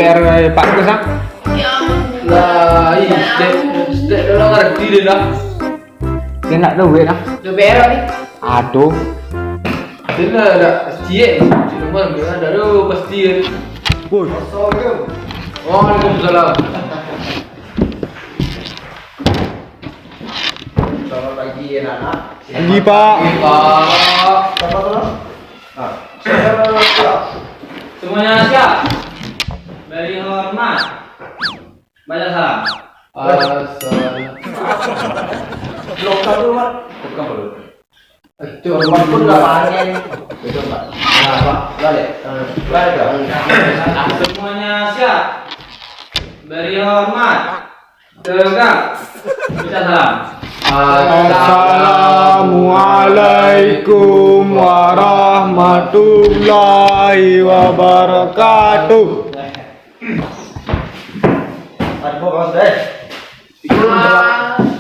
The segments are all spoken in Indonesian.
DPR Pak Kusang. Lah, stek lo ngerti deh dah. Dia nak duit dah. DPR nih. Aduh. Dia ada cie, cuma dia ada lo pasti. Woi. Waalaikumsalam. Selamat pagi anak-anak. Pagi Pak. Pak. Siapa tuh? Semuanya siap. Beri hormat. Baca salam. Lokal dulu, Mat. Bukan belum. Coba pun enggak panen. Coba. Nah, Pak. Balik. Balik dong. Semuanya siap. Beri hormat. Tegak. Baca salam. Assalamualaikum warahmatullahi wabarakatuh. Ada bos deh.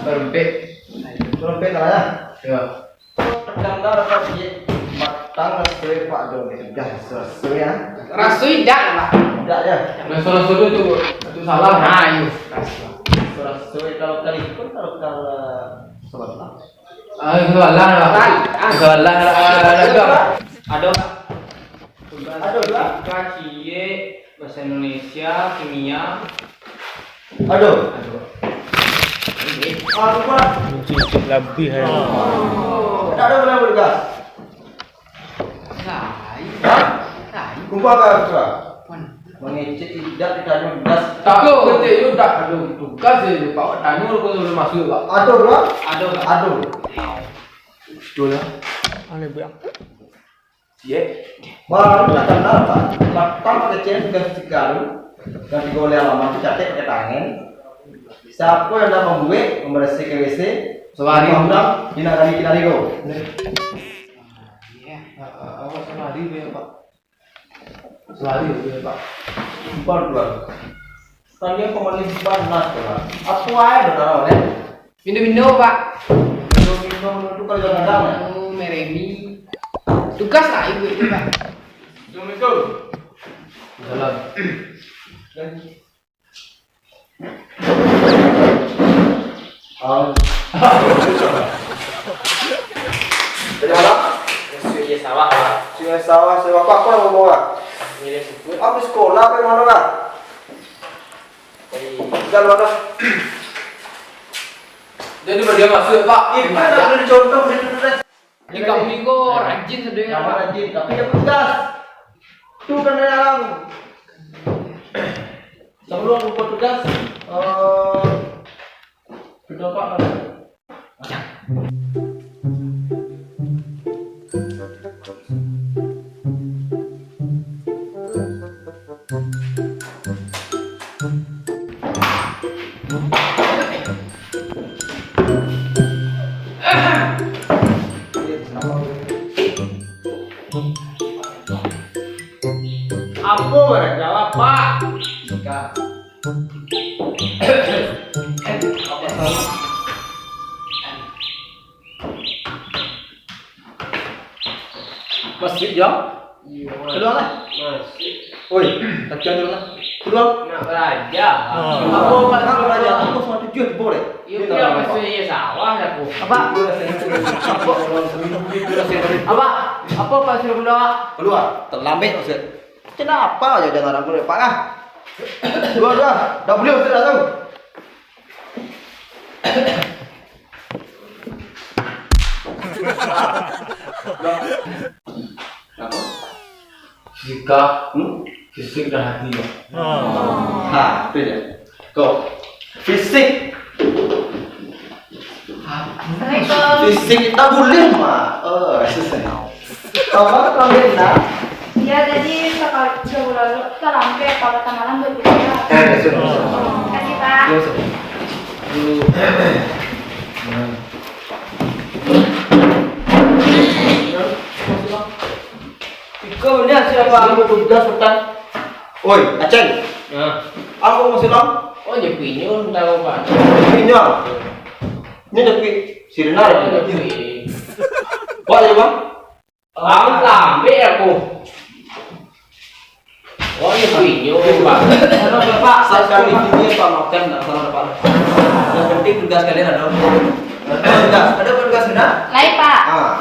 Berempet. Trompet lah ya. Ya. Pedang dah apa sih? Matang sesuai Pak Doni. Sudah sesuai ya. Rasui dak, Pak. Tidak ya. Masalah sudah itu salah. Nah, yuk. Sesuai kalau kali pun kalau sobat lah. Itu salah lah. Salah lah. Ada. Ada dua. Cie, bahasa Indonesia, kimia. Aduh. Aduh, Pak. Cicit lebih ya. Tidak ada boleh bergas. Hah? Kumpul ke Pak? Mengecek tidak ditanya gas. Takut betul you tak aduh tugas je Pak tanya kalau sudah masuk Pak. Aduh, Pak. Ada. Aduh. Betul lah. Aneh bang. Ye. Baru tak kenal Pak. Matang kecil sudah segaru. Dan digoleh alamat dicatat pakai tangan. Siapa yang dah membuat membersihkan WC? Sewari Mudah dinagari kita nego. Awak sehari dia Pak. Sehari dia Pak. Empat dua. Tanya pemain panas Pak. Apa aja benar oleh? Minum-minum, Pak. Minum itu kalau jangan datang. Meremi. Tugas lah ibu itu, Pak. Assalamualaikum. Salam. Dari mana? Sudah sawah. Sungai sawah, sewa apa yang ngomong Pak? Milih sebut. Habis sekolah apa mana Pak? Tinggal mana? Jadi dia masuk Pak. Itu ada boleh dicontoh bener-bener. Di kami kok rajin sedih, Yang Pak. rajin, tapi dia pedas. Itu kan yang sebelum lupa tugas, kita Pak. Apa barang jawab, Pak? Jika masjid jam? Keluar lah. Oi, tak jangan dulu lah. Keluar. Nak belajar. Apa Pak nak belajar? Aku semua tujuh boleh. Yuk, dia masih sawah aku. Apa? Apa? Apa Pak suruh keluar? Keluar. Terlambat Ustaz. Kenapa aja jangan aku Pak ah? Keluar dah. Dah boleh Ustaz datang. Jika fisik dan hati Pak. Ha, itu dia. Kau fisik. Fisik kita boleh mah. Apa kalau nak? Iya tadi sekali 2 bulan lalu kita lampe kalau malam 2 bulan. Kasih Pak. Kau lihat siapa aku tugas petang. Oi, Aceng. Ya. Aku masih lam. Oh, jepinya orang tahu Pak. Ini apa? Ini tapi sirena Oh, ya. jepi. Wah, ya bang. Lambe aku. Oh iya video Pak. Halo Bapak, saya sekali ini Pak maafkan nggak salah Pak. Yang penting tugas kalian ada. Ada tugas benar? Lain Pak. Ah.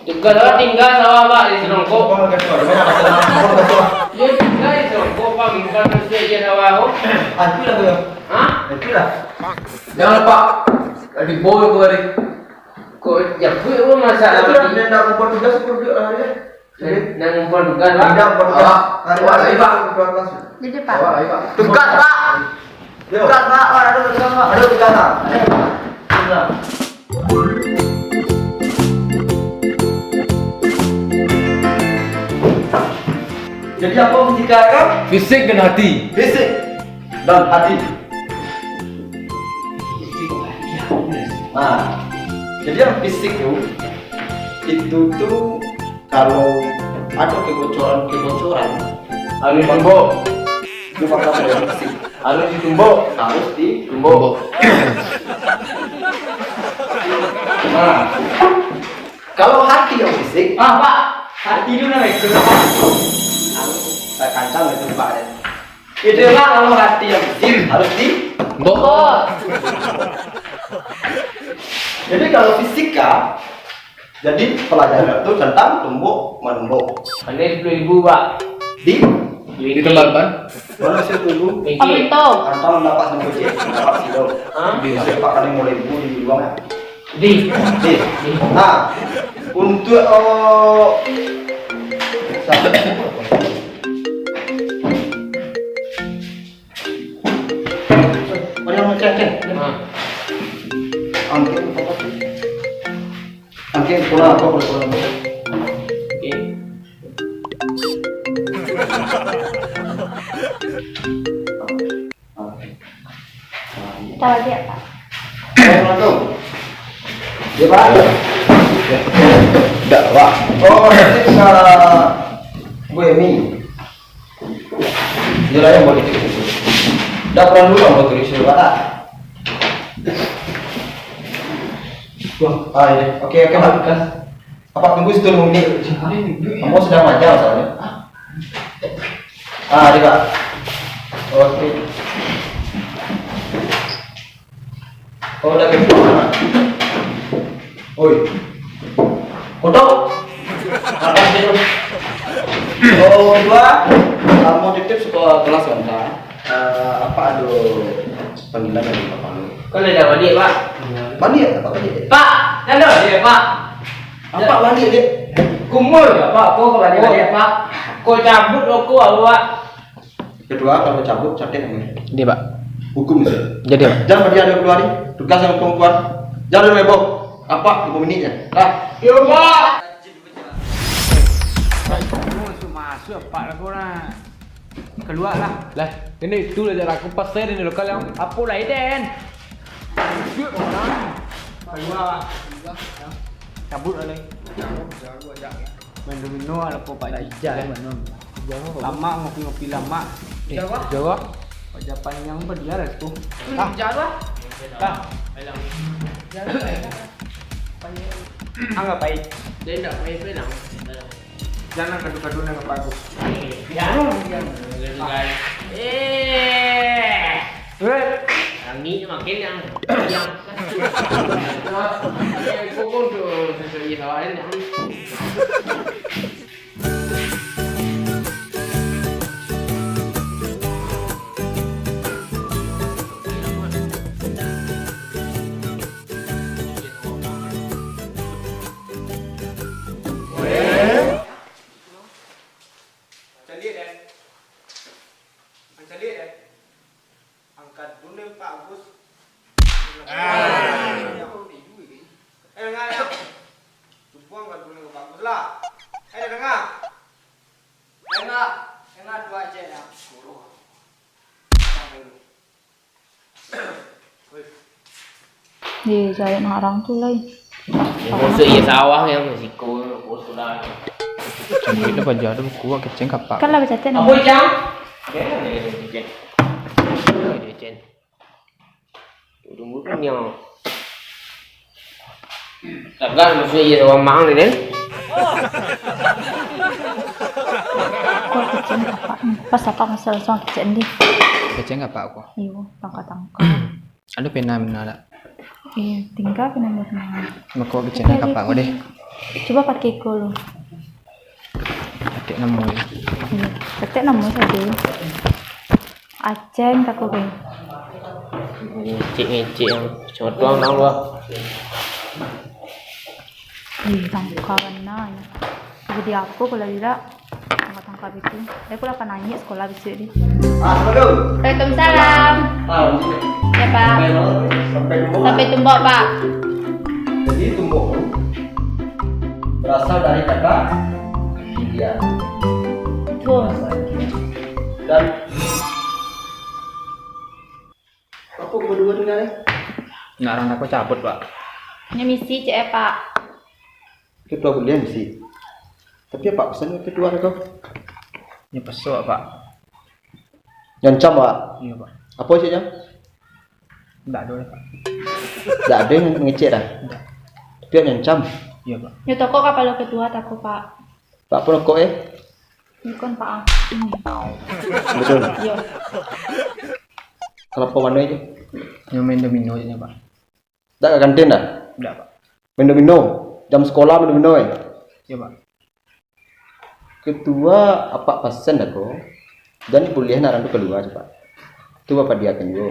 Tugas apa tinggal sawah Pak di Selongko. Kok nggak ada mana ada sama. Ya tinggal di Selongko Pak bukan mesti aja sawah. Aku lah gue. Hah? Aku lah. Jangan lupa di boy gue hari. Kok ya gue masalah Itu lah dia nak buat tugas perlu hari. nang ngumpul tugas Pak. Tidak buat tugas. Hari Lagi, Pak. Jadi Pak. Ayo Pak. Tugas Pak. Tugas Pak. Ada tugas Pak. Ada tugas Pak. Jadi apa fisika kan? Fisik dan hati. Fisik dan hati. Nah, jadi yang fisik itu tuh kalau ada kebocoran Harus tumbuk. itu bakal ada fisik. Harus ditumbuk. Harus ditumbuk. Nah, kalau hati yang fisik, Pak. Hati dulu nih. saya kancang itu Pak. Itulah kalau hati yang fisik harus ditumbuk. Jadi kalau fisika, jadi pelajaran itu tentang tumbuk menumbuk. Ini 10.000 Pak. Di Ditambahkan. mana sih tuh? Apa itu? Kantong dapat nembus ya, dapat silo. Hah? Di siapa kali mulai bu di ruang. Di. Di. Nah, untuk yang ngecek angin apa sih? Angin pula apa pula? Oke. Kita lagi ya Pak. Dia Pak. Enggak, Pak. Oh, ini ke Bu Emi. Dia yang mau dikit. Udah pernah dulu mau tulis Pak. Ah iya, oke Pak. Apa tunggu situ menit? Kamu sedang ngajar soalnya. Ah, dia Pak. Oke. Oh, udah gitu. Oi. Foto. Apa sih? Oh, kedua, kamu titip sekolah kelas kan? Apa aduh panggilan dari Bapak lu? Kau ada mandi Pak? Mandi ya, Pak mandi. Pak, ada dia Pak. Apa mandi dia? Kumur ya Pak, kau kalau dia Pak. Kau cabut aku Pak. Kedua, kalau cabut catet namanya. Dia Pak. Hukum sih. Jadi Pak. Jangan dia ada keluar nih. Tugas yang perempuan. Jangan mebok. Apa 5 menitnya? Lah. Yo Pak. Masuk Pak aku nak. Keluar lah. Lah, ini tu lah jalan aku pasir ini lokal yang apa lah Den. Keluar. Cabut lah ni. Main domino ada apa Pak Ijaz. Lama ngopi-ngopi lama. Jawa. Wajah panjang berdiar tu. Jawa. Dah. Anggap baik. Dia nak main penang. Jangan kadu-kadu dengan bagus. Angin makin yang pukul tu sesuai lawan yang Angkat dulu Pak Agus. Dengar ya. Buang angkat dulu Pak Agus lah. Dengar. Dengar dua aja ya. Guru. Di cari orang tuh lagi. masuk ya sawah yang risiko sudah. Jadi itu baju ada buku kecil kapak. Kan lah baca ten. Apa jam? Tunggu kan yang Tagal maksudnya iya sawah mang ni Den. Kok kecil kapak. Pas apa masalah soal kecen di. Kecen enggak Pak kok. Iyo, tangka-tangka. Ada pena ada. Iya, tinggal kena mana. Mako kecen kapak kok deh. Coba pakai kolo. Adik nemu. Iya, ketek nemu saja. Aceng tak kau. Ngecek yang cuma tuang nang gua. Ih, tangka mana ya. Jadi aku kalau tidak tangka itu. Aku akan nanya sekolah besok ni. Assalamualaikum. Waalaikumsalam. Ya Pak. Sampai tumbok Pak. Jadi tumbuk berasal dari kata India Tuh. dan apa berdua dengan ni? Ngarang aku cabut Pak. Ini misi cek Pak. Kedua boleh mesti. Tapi apa pesan kedua kau? Ini pesok Pak. Nyancam Pak. Iya Pak. Apa sih jam? Enggak ada Pak. Tak ada yang ngecek dah. Tapi nyancam. Iya Pak. Ini toko kapal kedua takut Pak. Pak perokok Ini kan Pak. Ini. Betul. Yo. Kalau apa mana aja? Yang main domino aja Pak. Tak ke kantin dah. Enggak Pak. Main domino. Jam sekolah main domino Iya Pak. Kedua apa pesan aku? Dan boleh narang tu keluar cepat. Tu apa dia kan yo.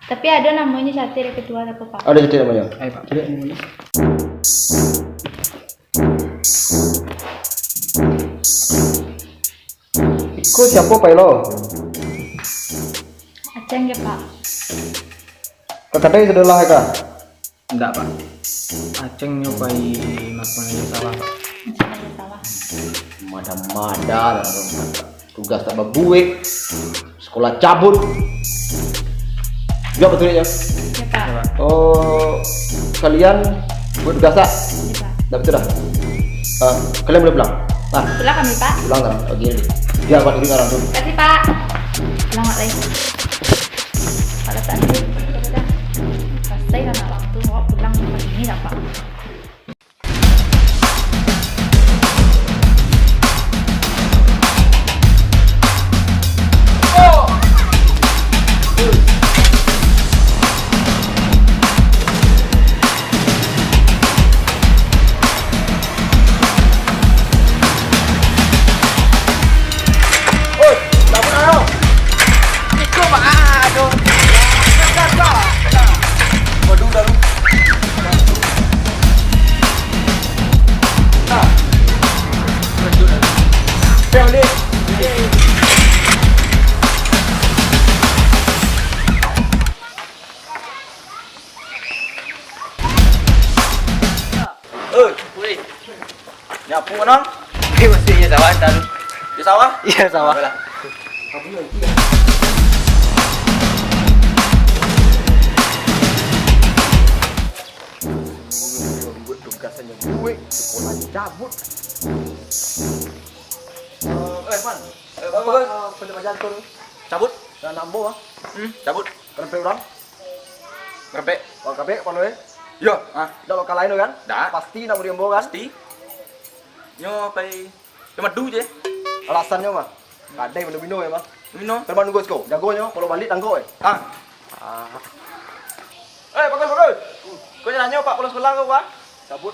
Tapi ada namanya satir kedua takut Pak. Ada jadi namanya. Ayo Pak. Tidak namanya. Ikut siapa Pak Elo? Aceng ya Pak. Kakak sudah lah kak. Enggak Pak. Aceng nyobai makan aja sawah Pak. Macam aja sawah. Mada-mada tugas tak berbuik. Sekolah cabut. Juga betul ya? Ya Pak. Oh, kalian buat tugas tak? Ya Pak. Tak betul dah. Kalian boleh pulang. Nah, Pulang kami Pak. pulang kan? Oh gini. Biar buat diri orang tu. Kasih Pak. Pulang nggak lagi. Kalau tak ada, sudah. Selesai kan waktu mau pulang pagi ini dah Pak. Nyapu nang? Ini mestinya sawah entar. Di sawah? Iya sawah. Buat tugasannya gue, sekolah cabut. Man, bagus. Pendek macam tu. Cabut? Dan nambo ah. Cabut. Kerpe orang? Kerpe. Kalau kerpe, kalau Yo, dah lokal lain tu kan? Dah. Pasti nak beri ambo kan? Pasti. Nyo pai cuma du je. Alasannya mah? Kadai benda-benda ya mah. Mino. Terbang nunggu sekolah. Jagonya kalau balik tangguh bagus. Kau jangan nanya Pak pulang sekolah kau Pak? Cabut.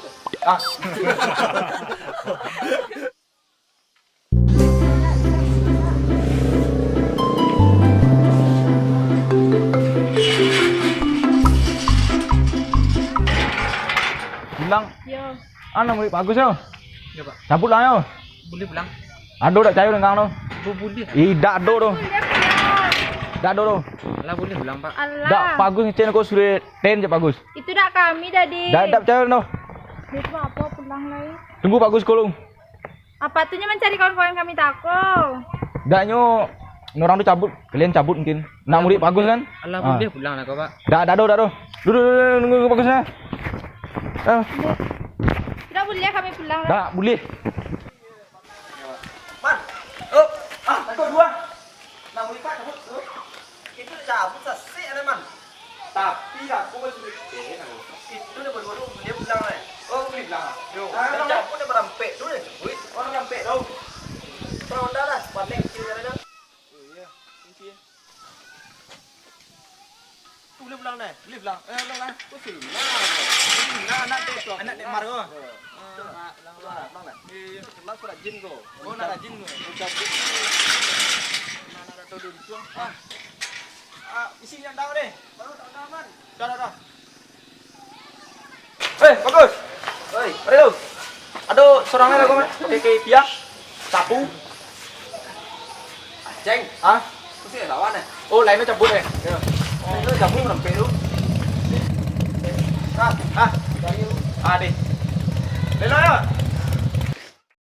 Bilang, Yo. murid bagus yo. Ya Pak. Cabut lah yo. Boleh pulang. Ado tak cair dengan tu. Boleh. Dak ado tu. Dak ado tu. Lah boleh pulang Pak. Dak Allah. bagus ngecen aku sudah 10 je bagus. Itu dah kami tadi. Dak cair tu. Itu apa pulang lagi? Tunggu bagus kolong. Apa tunya mencari kawan-kawan kami takut. Daknyo orang tu cabut, kalian cabut mungkin. Nak murid bagus kan? Allah boleh pulang lah kau Pak. Dak ado. Duduk nunggu bagusnya. Tidak boleh kami pulang. Dak boleh. Man, takut dua. Nak beli Pak cabut. Itu cabut sesek ada man. Tapi aku masih beli. Itu dia baru dia pulang ni. Oh, beli pulang. Yo. Cabut dia berampek tu ni. Orang rampek tau. Peronda dah, balik kiri ada. aku boleh pulang nih. Boleh pulang. Pulang lah. Kau sih. Anak dek mar kau. Pulang lah. Kelas surat jin kau. Oh, nak rajin kau. Ucap jin. Nak tahu dulu tuang. Isi yang tahu deh. Baru tak aman. Dah. Bagus. Oi, mari lu. Aduh, sorangnya lagu pakai biak, sapu. Ceng. Ah, Kau sih lawan eh. oh lainnya cabut deh. Oh, itu kamu merempe lu. Deh. Lelo ya.